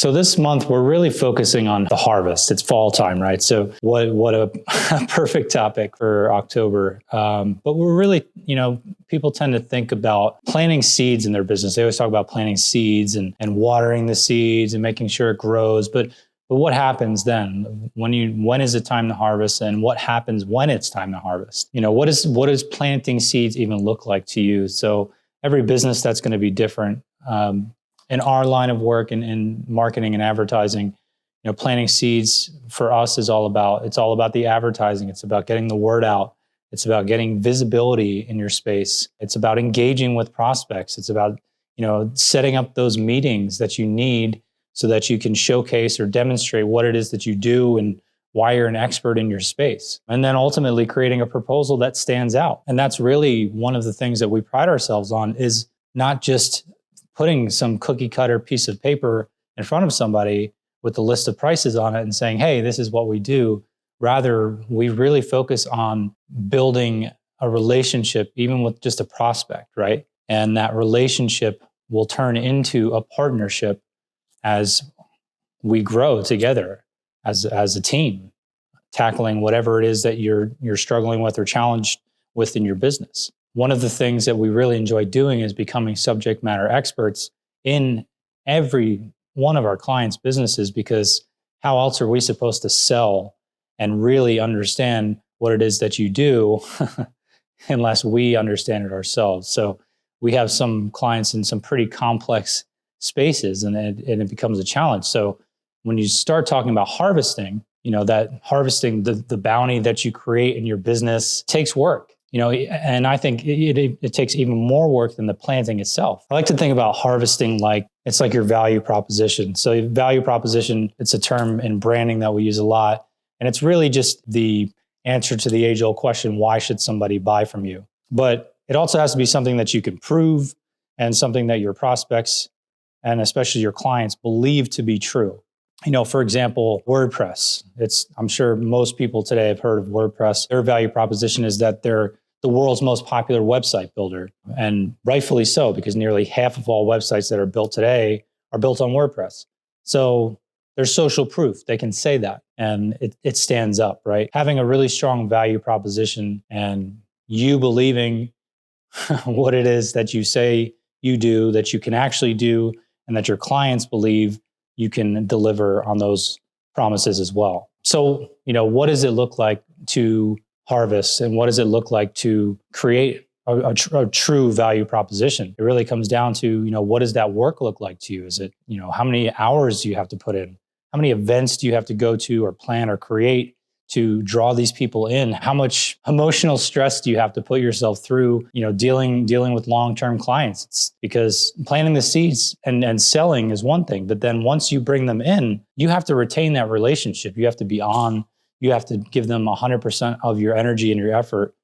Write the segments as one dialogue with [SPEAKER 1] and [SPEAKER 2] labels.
[SPEAKER 1] So this month, we're really focusing on the harvest. It's fall time, right? So what a perfect topic for October. But we're really, people tend to think about planting seeds in their business. They always talk about planting seeds and watering the seeds and making sure it grows. But what happens then? When is it time to harvest, and what happens when it's time to harvest? What does planting seeds even look like to you? So every business, that's going to be different. In our line of work in marketing and advertising, planting seeds for us is all about the advertising. It's about getting the word out. It's about getting visibility in your space. It's about engaging with prospects. It's about, setting up those meetings that you need so that you can showcase or demonstrate what it is that you do and why you're an expert in your space. And then ultimately creating a proposal that stands out. And that's really one of the things that we pride ourselves on, is not just putting some cookie cutter piece of paper in front of somebody with a list of prices on it and saying, hey, this is what we do. Rather, we really focus on building a relationship, even with just a prospect, right? And that relationship will turn into a partnership as we grow together as a team, tackling whatever it is that you're struggling with or challenged with in your business. One of the things that we really enjoy doing is becoming subject matter experts in every one of our clients' businesses, because how else are we supposed to sell and really understand what it is that you do unless we understand it ourselves? So we have some clients in some pretty complex spaces, and it becomes a challenge. So when you start talking about harvesting, that harvesting the bounty that you create in your business takes work. And I think it takes even more work than the planting itself. I like to think about harvesting like it's like your value proposition. So value proposition, it's a term in branding that we use a lot. And it's really just the answer to the age-old question, why should somebody buy from you? But it also has to be something that you can prove and something that your prospects and especially your clients believe to be true. For example, WordPress. I'm sure most people today have heard of WordPress. Their value proposition is that they're the world's most popular website builder, and rightfully so, because nearly half of all websites that are built today are built on WordPress. So there's social proof. They can say that, and it stands up, right? Having a really strong value proposition and you believing what it is that you say you do, that you can actually do, and that your clients believe you can deliver on those promises as well. So, what does it look like to harvest, and what does it look like to create a true value proposition? It really comes down to, what does that work look like to you? Is it, how many hours do you have to put in? How many events do you have to go to or plan or create to draw these people in? How much emotional stress do you have to put yourself through, dealing with long-term clients? It's because planting the seeds and selling is one thing, but then once you bring them in, you have to retain that relationship. You have to be on. You have to give them 100% of your energy and your effort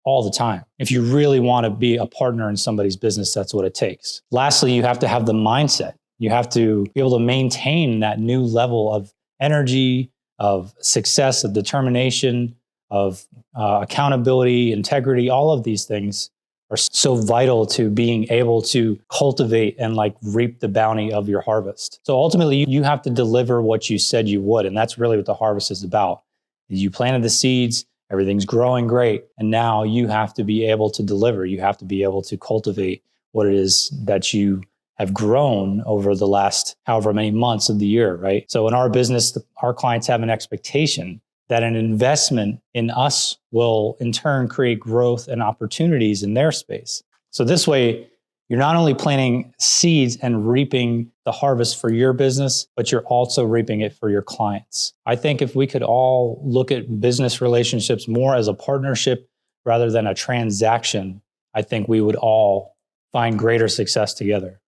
[SPEAKER 1] all the time. If you really want to be a partner in somebody's business, that's what it takes. Lastly, you have to have the mindset. You have to be able to maintain that new level of energy, of success, of determination, of accountability, integrity. All of these things are so vital to being able to cultivate and reap the bounty of your harvest. So ultimately, you have to deliver what you said you would. And that's really what the harvest is about. You planted the seeds, everything's growing great. And now you have to be able to deliver. You have to be able to cultivate what it is that you have grown over the last however many months of the year, right? So in our business, our clients have an expectation that an investment in us will in turn create growth and opportunities in their space. So this way, you're not only planting seeds and reaping the harvest for your business, but you're also reaping it for your clients. I think if we could all look at business relationships more as a partnership rather than a transaction, I think we would all find greater success together.